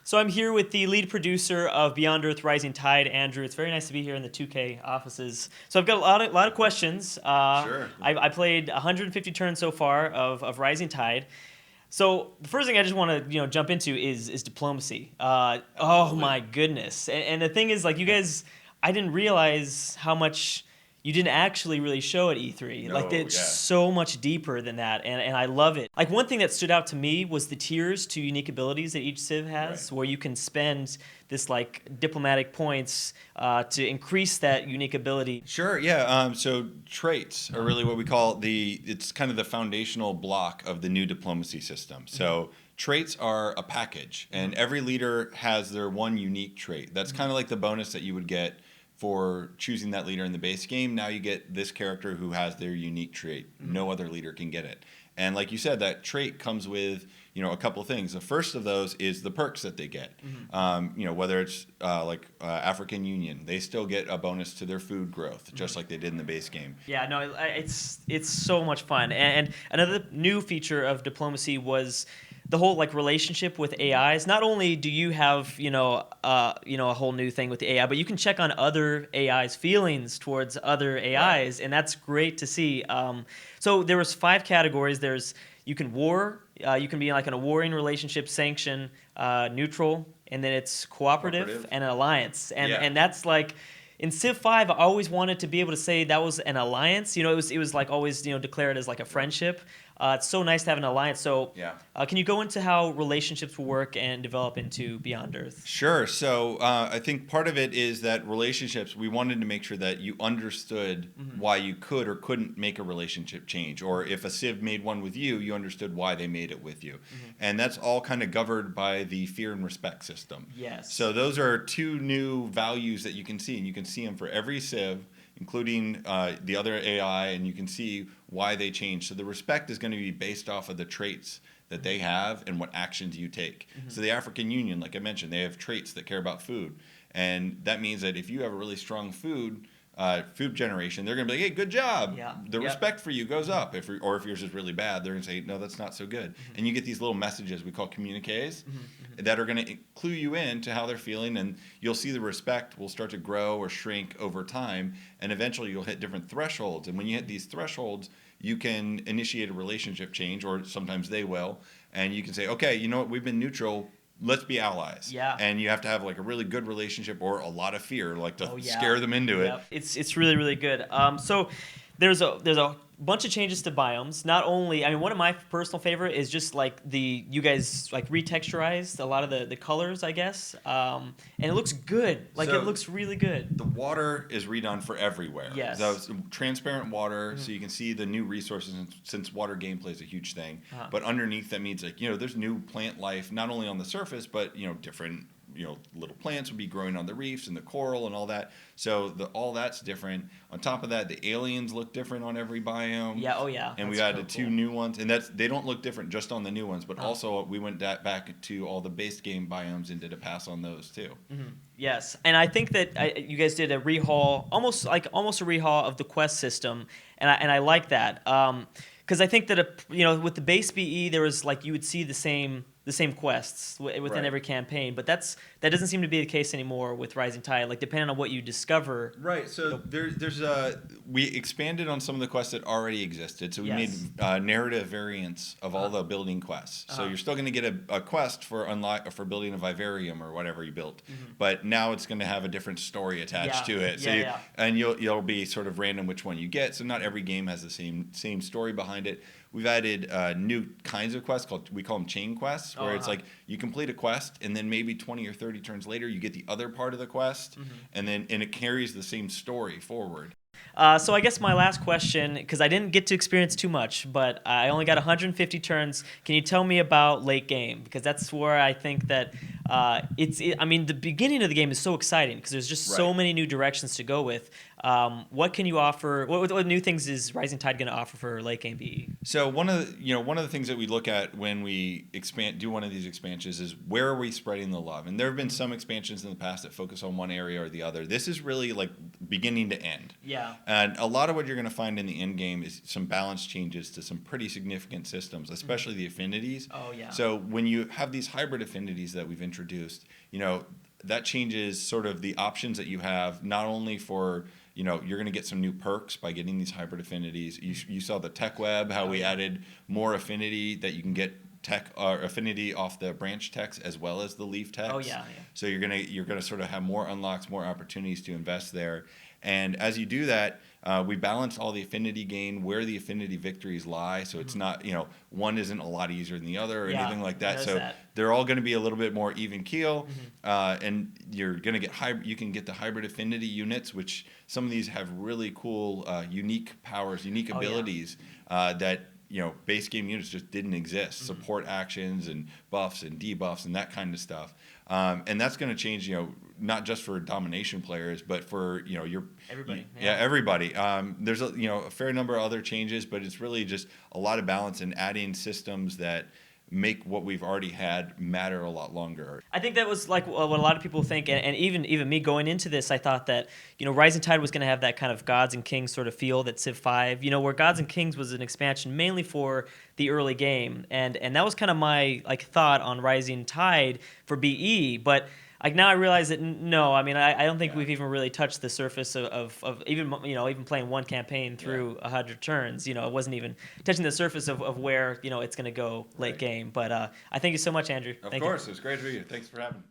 So I'm here with the lead producer of Beyond Earth Rising Tide, Andrew. It's very nice to be here in the 2K offices. So I've got a lot of questions. Sure. I played 150 turns so far of Rising Tide. So the first thing I just want to jump into is diplomacy. Oh Absolutely. my goodness! And the thing is, like, you guys, I didn't realize how much you didn't actually really show at E3. Like, No, it's yeah. so much deeper than that, and I love it. Like, one thing that stood out to me was the tiers to unique abilities that each civ has, Right. where you can spend this like diplomatic points to increase that unique ability. Sure, yeah. So traits are really what we call it's kind of the foundational block of the new diplomacy system. So traits are a package, and every leader has their one unique trait. That's kind of like the bonus that you would get for choosing that leader in the base game. Now you get this character who has their unique trait. No other leader can get it. And like you said, that trait comes with a couple of things. The first of those is the perks that they get. Whether it's African Union, they still get a bonus to their food growth, just like they did in the base game. Yeah, no, it's so much fun. And another new feature of diplomacy was the whole like relationship with AIs. Not only do you have a whole new thing with the AI, but you can check on other AIs' feelings towards other AIs, Right. and that's great to see. So there was 5 categories. You can war. You can be like in a warring relationship, sanction, neutral, and then it's cooperative and an alliance. And that's like in Civ 5, I always wanted to be able to say that was an alliance. It was like always declared as like a friendship. It's so nice to have an alliance. So Yeah. can you go into how relationships will work and develop into Beyond Earth? Sure. So I think part of it is that relationships, we wanted to make sure that you understood why you could or couldn't make a relationship change. Or if a Civ made one with you, you understood why they made it with you. And that's all kind of governed by the fear and respect system. Yes. So those are 2 new values that you can see. And you can see them for every Civ, including the other AI, and you can see why they change. So the respect is going to be based off of the traits that they have and what actions you take. So the African Union, like I mentioned, they have traits that care about food. And that means that if you have a really strong food generation, they're going to be like, hey, good job. Yeah. The Yep. respect for you goes up. If yours is really bad, they're going to say, no, that's not so good. And you get these little messages we call communiques that are going to clue you in to how they're feeling. And you'll see the respect will start to grow or shrink over time. And eventually you'll hit different thresholds. And when you hit these thresholds, you can initiate a relationship change, or sometimes they will. And you can say, okay, you know what, we've been neutral. Let's be allies. Yeah. And you have to have like a really good relationship or a lot of fear, like to Oh, yeah. scare them into it. Yep. It's really, really good. So there's a bunch of changes to biomes. Not only, I mean, one of my personal favorite is just like you guys like retexturized a lot of the colors, I guess, and it looks good. Like, So it looks really good. the water is redone for everywhere. Yes. So it's transparent water, so you can see the new resources, since water gameplay is a huge thing. But underneath, that means like there's new plant life not only on the surface, but different little plants will be growing on the reefs and the coral and all that. So all that's different. On top of that, the aliens look different on every biome. Yeah. Oh yeah. And That's we added so 2 new ones, and they don't look different just on the new ones, but also we went back to all the base game biomes and did a pass on those too. Yes, and I think that you guys did a rehaul, almost a rehaul of the quest system, and I like that because I think that with the base BE there was like you would see the same quests within Right. every campaign, but that doesn't seem to be the case anymore with Rising Tide. Like, depending on what you discover. Right. So we expanded on some of the quests that already existed. So we Yes. made narrative variants of all the building quests. So you're still going to get a quest for building a vivarium or whatever you built, but now it's going to have a different story attached to it. So and you'll be sort of random which one you get. So not every game has the same story behind it. We've added new kinds of quests we call them chain quests, where it's like you complete a quest and then maybe 20 or 30 turns later you get the other part of the quest, and it carries the same story forward. So I guess my last question, because I didn't get to experience too much, but I only got 150 turns. Can you tell me about late game? Because that's where I think that I mean, the beginning of the game is so exciting because there's just so many new directions to go with. What can you offer? What new things is Rising Tide going to offer for late game BE? So one of the things that we look at when we do one of these expansions is where are we spreading the love? And there have been some expansions in the past that focus on one area or the other. This is really like beginning to end. Yeah. And a lot of what you're going to find in the end game is some balance changes to some pretty significant systems, especially the affinities. Oh, yeah. So when you have these hybrid affinities that we've introduced, that changes sort of the options that you have, not only for, you're going to get some new perks by getting these hybrid affinities. You saw the tech web, how we added more affinity that you can get tech or affinity off the branch text as well as the leaf text. Oh, yeah. So you're gonna sort of have more unlocks, more opportunities to invest there. And as you do that, we balance all the affinity gain where the affinity victories lie. So it's not, one isn't a lot easier than the other or anything like that. So they're all going to be a little bit more even keel. And you're going to get you can get the hybrid affinity units, which some of these have really cool, unique powers, unique abilities that base game units just didn't exist. Support actions and buffs and debuffs and that kind of stuff. And that's going to change, not just for domination players, but for your everybody. Everybody. There's a fair number of other changes, but it's really just a lot of balance and adding systems that make what we've already had matter a lot longer. I think that was like what a lot of people think, and even me going into this, I thought that Rising Tide was going to have that kind of Gods and Kings sort of feel that Civ 5, where Gods and Kings was an expansion mainly for the early game, and that was kind of my thought on Rising Tide for BE, but. Now I realize that no, I mean I don't think we've even really touched the surface of even even playing one campaign through 100 turns. It wasn't even touching the surface of where it's going to go late game. But I thank you so much, Andrew. Of course, it was great to be here. Thanks for having me.